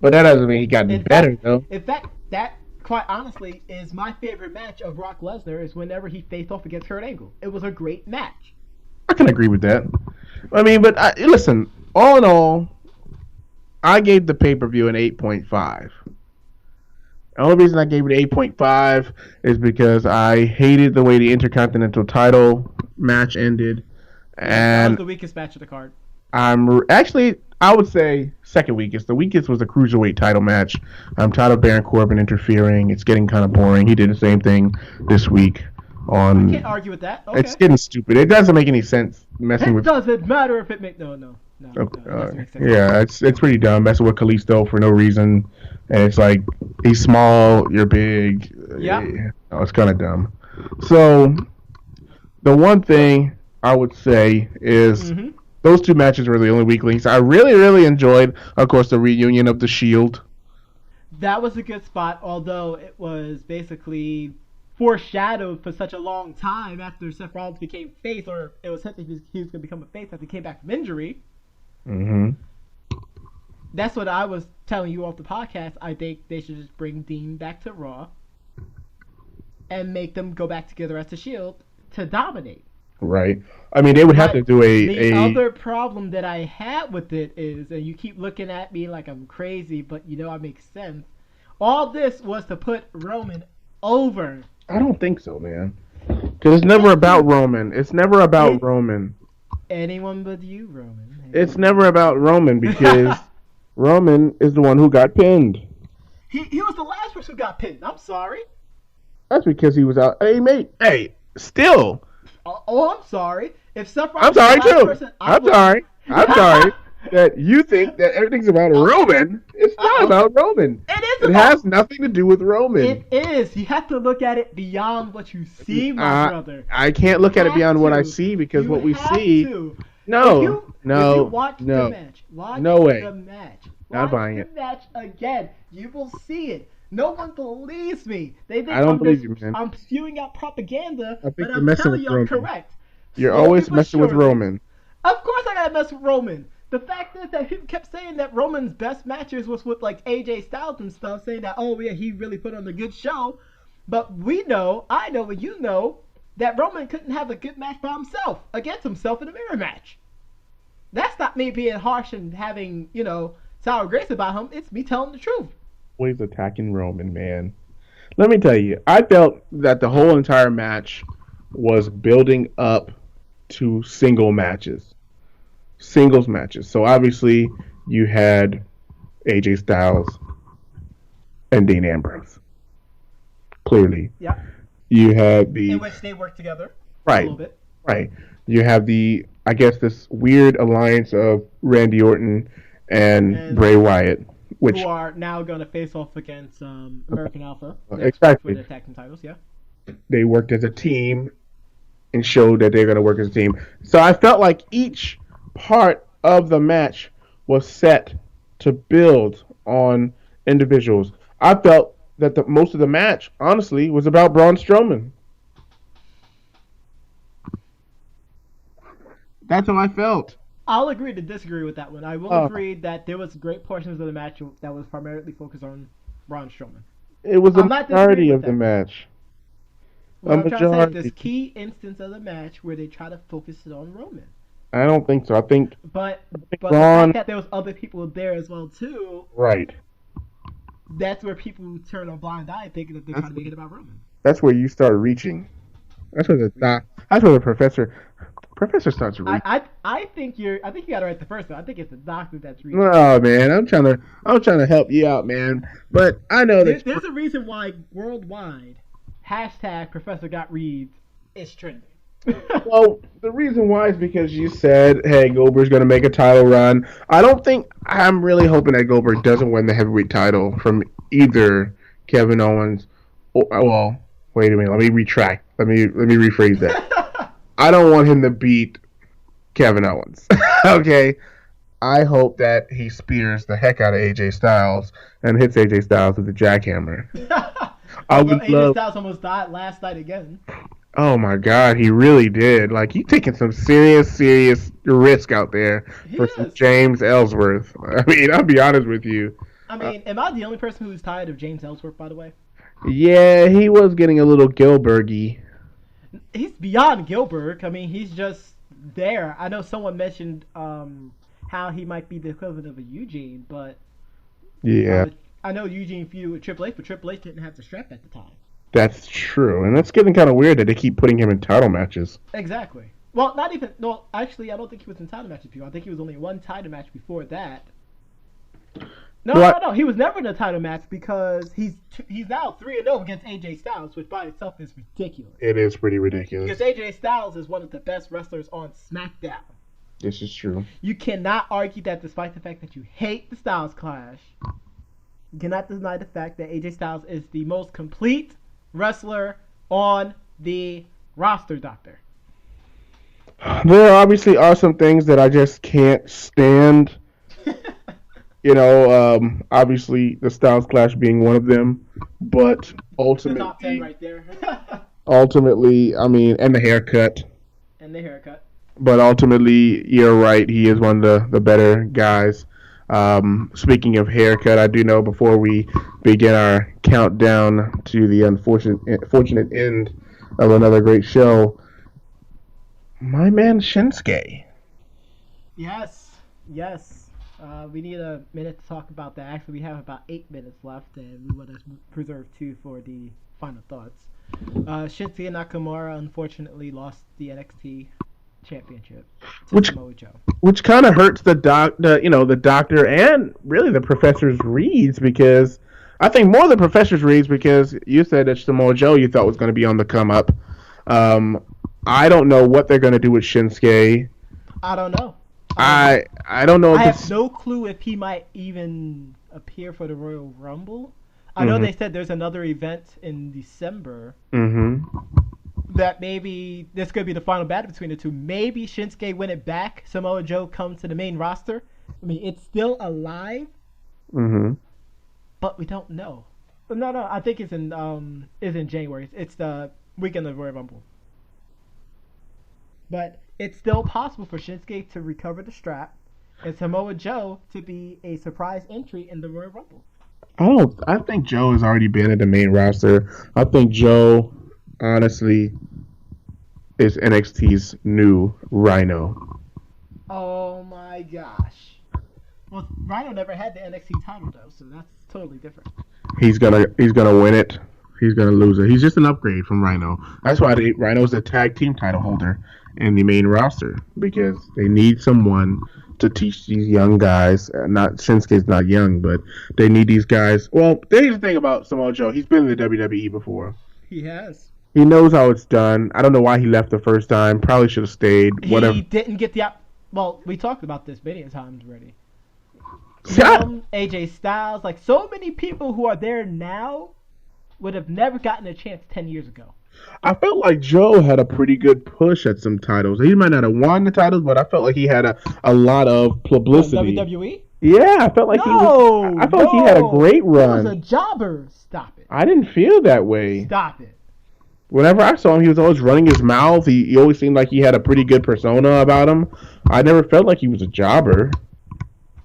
But that doesn't mean he got better, though. In fact, that, quite honestly, is my favorite match of Brock Lesnar is whenever he faced off against Kurt Angle. It was a great match. I can agree with that. I mean, but listen, all in all, I gave the pay-per-view an 8.5. The only reason I gave it an 8.5 is because I hated the way the Intercontinental title match ended. And that was the weakest match of the card. I would say second weakest. The weakest was the Cruiserweight title match. I'm tired of Baron Corbin interfering. It's getting kind of boring. He did the same thing this week. I can't argue with that. Okay. It's getting stupid. It doesn't make any sense messing with... It doesn't matter if it makes... No. It doesn't make sense. Yeah, it's pretty dumb messing with Kalisto for no reason. And it's like, he's small, you're big. Yeah. It's kind of dumb. So, the one thing I would say is... Mm-hmm. Those two matches were the only weak links. I really, really enjoyed, of course, the reunion of The Shield. That was a good spot, although it was basically foreshadowed for such a long time after Seth Rollins became face, or it was said that he was going to become a face after he came back from injury. Mm-hmm. That's what I was telling you off the podcast. I think they should just bring Dean back to Raw and make them go back together as The Shield to dominate. Right. I mean, they would have to do The other problem that I had with it is, and you keep looking at me like I'm crazy, but you know I make sense. All this was to put Roman over. I don't think so, man. Because it's never about Roman. It's never about Roman. Anyone but you, Roman. It's never about Roman because Roman is the one who got pinned. He was the last person who got pinned. I'm sorry. That's because he was out. Hey, mate. Hey, still. Oh, I'm sorry. If Seth I'm Rollins sorry too. Person, I'm sorry that you think that everything's about Roman. It's not about Roman. It has nothing to do with Roman. It is. You have to look at it beyond what you see, my brother. I can't look at it beyond what I see because what we see. No. If you watch the match, the match. Not buying it. The match again. You will see it. No one believes me. They think I don't believe you, man. I'm spewing out propaganda, but I'm telling you I'm correct. You're always messing with Roman. Of course I gotta mess with Roman. The fact is that people kept saying that Roman's best matches was with like AJ Styles and stuff, saying that, oh yeah, he really put on a good show. But we know, I know, and you know, that Roman couldn't have a good match by himself, against himself in a mirror match. That's not me being harsh and having, sour grapes about him. It's me telling the truth. Always attacking Roman, man. Let me tell you, I felt that the whole entire match was building up to singles matches. So obviously you had AJ Styles and Dean Ambrose. Clearly. Yeah. You had in which they worked together. Right. A little bit. Right. You have this weird alliance of Randy Orton and Bray Wyatt. Who are now going to face off against American Alpha. Exactly. For the tag team titles, yeah. They worked as a team and showed that they're going to work as a team. So I felt like each part of the match was set to build on individuals. I felt that most of the match, honestly, was about Braun Strowman. That's how I felt. I'll agree to disagree with that one. I will agree that there was great portions of the match that was primarily focused on Braun Strowman. It was a majority of the match. What I'm trying to say is this key instance of the match where they try to focus it on Roman. I don't think so. I think But the fact that there was other people there as well too. Right. That's where people turn a blind eye thinking that they're trying to make it about Roman. That's where you start reaching. That's where the professor starts reaching. I think you got it right the first time. I think it's the doctor that's reaching. Oh man, I'm trying to help you out, man. But I know that there's a reason why worldwide # Professor Got Reads is trending. Well, the reason why is because you said, hey, Goldberg's going to make a title run. I'm really hoping that Goldberg doesn't win the heavyweight title from either Kevin Owens well, wait a minute, let me retract. Let me rephrase that. I don't want him to beat Kevin Owens. Okay? I hope that he spears the heck out of AJ Styles and hits AJ Styles with the jackhammer. I Although would AJ love. Styles almost died last night again. Oh my God, he really did. Like he taking some serious risk out there He for some is. James Ellsworth. I mean, I'll be honest with you. I Uh, mean, am I the only person who's tired of James Ellsworth? By the way, yeah, he was getting a little Gilbergy. he's beyond Gilbert. I mean, he's just there. I know someone mentioned how he might be the equivalent of a Eugene, but Yeah, uh, I know Eugene feuded with Triple H, but Triple H didn't have the strap at the time. that's true, and that's getting kind of weird that they keep putting him in title matches. Exactly. Well, not even. No, actually, I don't think he was in title matches before. I think he was only in one title match before that. No, no, What? no. He was never in a title match because he's now 3-0 against AJ Styles, which by itself is ridiculous. It is pretty ridiculous. Because AJ Styles is one of the best wrestlers on SmackDown. This is true. You cannot argue that despite the fact that you hate the Styles Clash. You cannot deny the fact that AJ Styles is the most complete wrestler on the roster, Doctor. There obviously are some things that I just can't stand. Obviously the Styles Clash being one of them, but The top 10 ultimately, right there. ultimately, I mean, and the haircut. And the haircut. But ultimately, you're right. He is one of the better guys. Speaking of haircut, I do know before we begin our countdown to the unfortunate end of another great show, my man Shinsuke. Yes, yes. We need a minute to talk about that. Actually, we have about 8 minutes left, and we want to preserve 2 for the final thoughts. Shinsuke Nakamura unfortunately lost the NXT championship to Which Samoa Joe. which kind of hurts the doctor and really the professor's reads because I think more the professor's reads because you said that Samoa Joe you thought was going to be on the come up. Um, I don't know what they're going to do with Shinsuke. I don't know. I don't know if I have this. no clue if he might even appear for the Royal Rumble. I know Mhm. they said there's another event in December Mhm. that maybe this could be the final battle between the two. Maybe Shinsuke win it back. Samoa Joe comes to the main roster. I mean, it's still alive, Mhm. but we don't know. No, no, I think it's in January. It's the weekend of Royal Rumble. But it's still possible for Shinsuke to recover the strap and Samoa Joe to be a surprise entry in the Royal Rumble. I think Joe has already been in the main roster. I think Joe, honestly, is NXT's new Rhino. Oh my gosh. Well, Rhino never had the NXT title though, so that's totally different. He's gonna win it. He's gonna lose it. He's just an upgrade from Rhino. That's why Rhino's the tag team title holder in the main roster because they need someone to teach these young guys. Not Shinsuke's not young, but they need these guys. Well, here's the thing about Samoa Joe. He's been in the WWE before. He has. He knows how it's done. I don't know why he left the first time. Probably should have stayed. He Whatever. didn't get the well, we talked about this many times already. Yeah. AJ Styles, like so many people who are there now would have never gotten a chance 10 years ago. I felt like Joe had a pretty good push at some titles. He might not have won the titles, but I felt like he had a lot of publicity. WWE? Yeah, I felt like he was. I felt like he had a great run. He was a jobber. Stop it. I didn't feel that way. Stop it. Whenever I saw him, he was always running his mouth. He always seemed like he had a pretty good persona about him. I never felt like he was a jobber.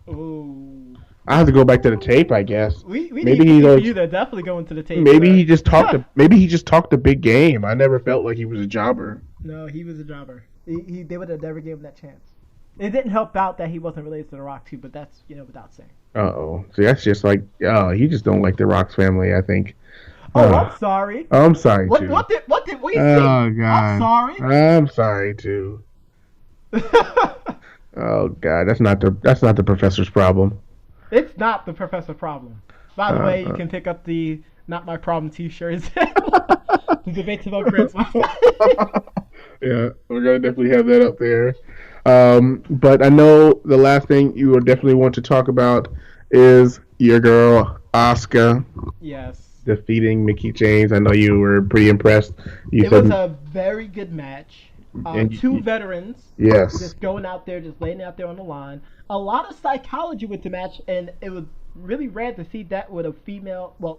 Ooh. I have to go back to the tape, I guess. We Maybe need he's for always, you to definitely go into the tape. maybe he just talked. Maybe he just talked a big game. I never felt like he was a jobber. No, he was a jobber. They would have never gave him that chance. It didn't help out that he wasn't related to The Rock too, but that's without saying. Uh-oh. See, that's just like, he just don't like the Rock's family, I think. Oh, I'm sorry. I'm sorry, What too. what did we see? Oh, God. I'm sorry. I'm sorry, too. Oh, God. That's not the professor's problem. It's not the professor problem. By the way, you can pick up the Not My Problem t-shirts. The debates about grades. Yeah, we're going to definitely have that up there. But I know the last thing you will definitely want to talk about is your girl, Asuka, Yes. defeating Mickie James. I know you were pretty impressed. It was a very good match. And two veterans yes. just going out there, just laying out there on the line. A lot of psychology with the match, and it was really rare to see that with a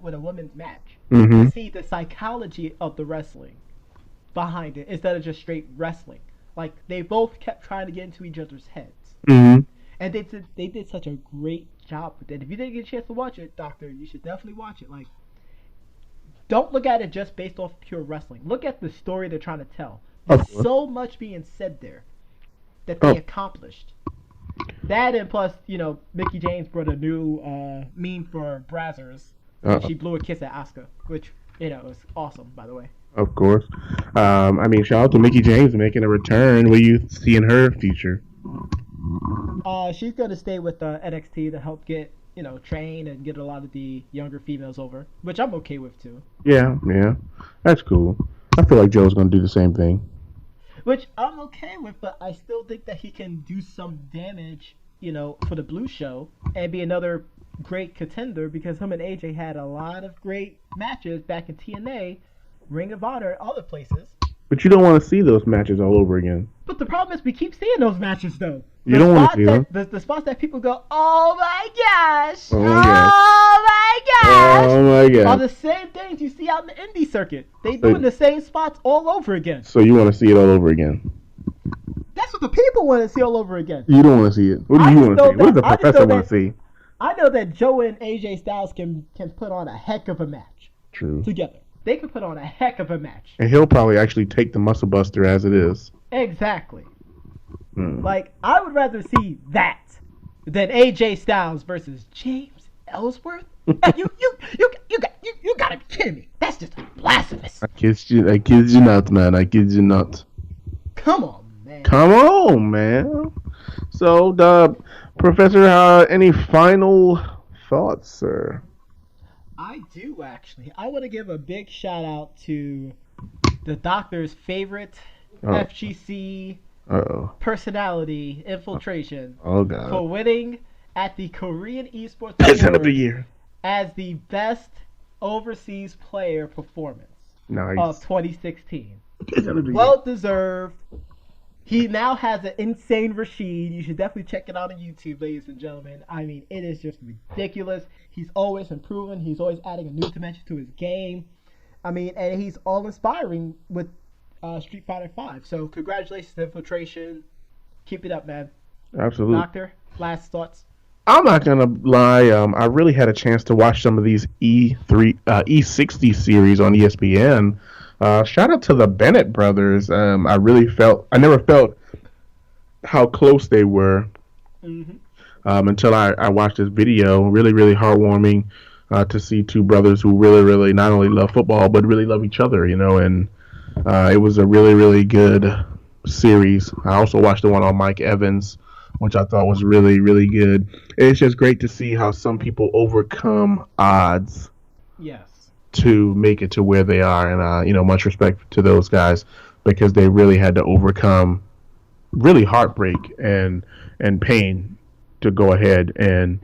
with a women's match. Mm-hmm. To see the psychology of the wrestling behind it instead of just straight wrestling. Like, they both kept trying to get into each other's heads. Mm-hmm. And they did such a great job with it. If you didn't get a chance to watch it, Doctor, you should definitely watch it. Like, don't look at it just based off pure wrestling. Look at the story they're trying to tell. There's so much being said there that they accomplished. That, and plus, Mickie James brought a new meme for Brazzers. She blew a kiss at Asuka, which, was awesome, by the way. Of course. Shout out to Mickie James making a return. What do you see in her future? She's going to stay with NXT to help get, train and get a lot of the younger females over, which I'm okay with, too. Yeah. That's cool. I feel like Joe's going to do the same thing. Which I'm okay with, but I still think that he can do some damage, for the Blue Show and be another great contender, because him and AJ had a lot of great matches back in TNA, Ring of Honor, and other places. But you don't want to see those matches all over again. But the problem is we keep seeing those matches, though. You don't want to see them. The spots that people go, oh my gosh! Oh my gosh! Oh my gosh! Are the same things you see out in the indie circuit. They doing the same spots all over again. So you want to see it all over again? That's what the people want to see all over again. You don't want to see it. What do you want to see? What does the professor want to see? I know that Joe and AJ Styles can put on a heck of a match. True. Together. They can put on a heck of a match. And he'll probably actually take the Muscle Buster as it is. Exactly. Like, I would rather see that than AJ Styles versus James Ellsworth. you gotta be kidding me. That's just blasphemous. I kid you not, man. I kid you not. Come on, man. Come on, man. So, Professor, any final thoughts, sir? I do, actually. I want to give a big shout out to the Doctor's favorite FGC personality, Infiltration, for winning at the Korean Esports Award of the Year as the best overseas player performance of 2016. Well deserved. He now has an insane Rashid. You should definitely check it out on YouTube, ladies and gentlemen. I mean, it is just ridiculous. He's always improving. He's always adding a new dimension to his game. I mean, and he's all inspiring with Street Fighter V. So congratulations to Infiltration. Keep it up, man. Absolutely. Doctor, last thoughts? I'm not gonna lie. I really had a chance to watch some of these E60 series on ESPN. Shout out to the Bennett brothers. I never felt how close they were until I watched this video. Really, really heartwarming to see two brothers who really, really not only love football but really love each other. And it was a really, really good series. I also watched the one on Mike Evans, which I thought was really, really good. It's just great to see how some people overcome odds. Yes. To make it to where they are, and much respect to those guys, because they really had to overcome really heartbreak and pain to go ahead and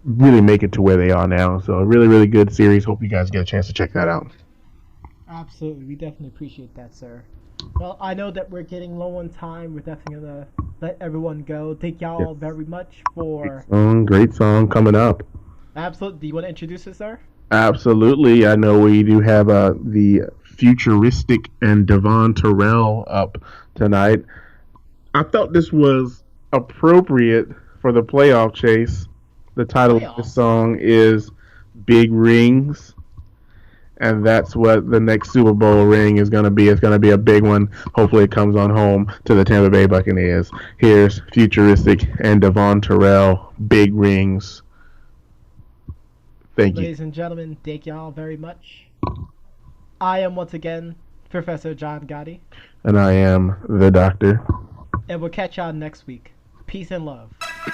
really make it to where they are now. So a really, really good series. Hope you guys get a chance to check that out. Absolutely, we definitely appreciate that, sir. Well, I know that we're getting low on time. We're definitely gonna let everyone go. Thank y'all very much for great song coming up. Absolutely. Do you want to introduce it, sir? Absolutely. I know we do have the Futuristic and Devon Terrell up tonight. I felt this was appropriate for the playoff chase. The title of the song is Big Rings, and that's what the next Super Bowl ring is going to be. It's going to be a big one. Hopefully it comes on home to the Tampa Bay Buccaneers. Here's Futuristic and Devon Terrell, Big Rings. Thank you. Ladies and gentlemen, thank y'all very much. I am once again Professor John Gotti. And I am the Doctor. And we'll catch y'all next week. Peace and love.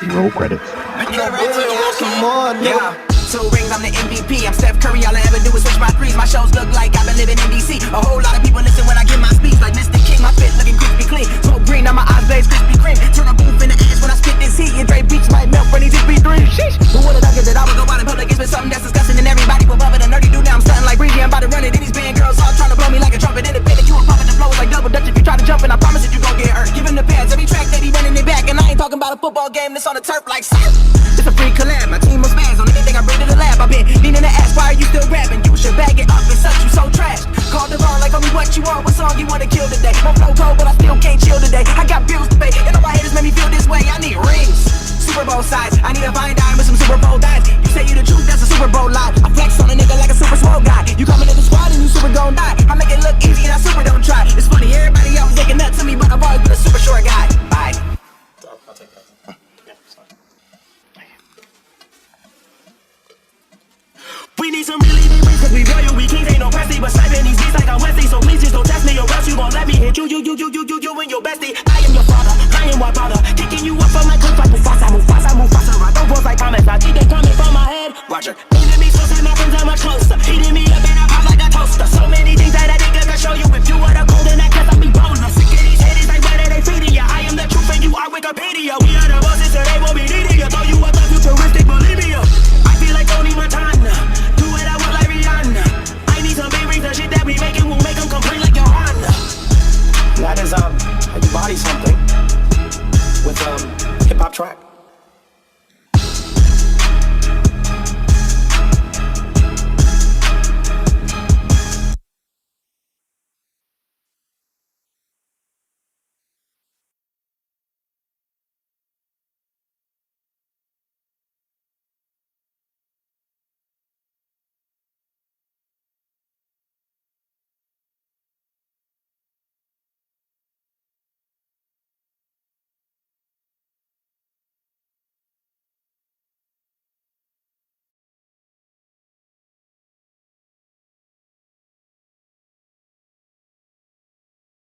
Roll credits. Come on, yeah. 2 rings, I'm the MVP. I'm Steph Curry. All I ever do is switch my threes. My shows look like I've been living in DC. A whole lot of people listen when I give my speech. Like Mr. King, my fit looking crispy clean. Smoke green, now my eyes blaze Krispy Kreme. Turn a booth in the ass when I spit this heat. Your Dre beats might melt from these CP3. Sheesh. Who would've thought that I would go out in public? It's been something that's disgusting and everybody will love it. A nerdy dude now I'm stunting like breezy. I'm about to run it. And these band girls all trying to blow me like a trumpet. Independent, you a puppet. The flow is like double dutch if you try to jump in. I football game that's on the turf like surf. It's a free collab, my team was fans on anything I bring to the lab. I've been needing to ask, why are you still rapping? You should bag it up and such, you so trash. Call Devon like, homie, what you want? What song you wanna kill today? My flow cold, but I still can't chill today. I got bills to pay, and all my haters make me feel this way. I need rings, Super Bowl size. I need a fine dime with some Super Bowl dimes. You say you the truth, that's a Super Bowl lie. I flex on a nigga like a super swole guy. You coming in the squad and you super gon' die. I make it look easy and I super don't try. It's funny, everybody else taking nuts to me, but I've always been a super short guy. Bye. I'll take that. Yeah, it's fine. We need some really big rings, cause we royal, we kings, ain't no Presley, but sniping these beats like I'm Wesley, so please just don't test me, or else you gon' let me hit you and your bestie. I am your father, I am what father, kicking you up from my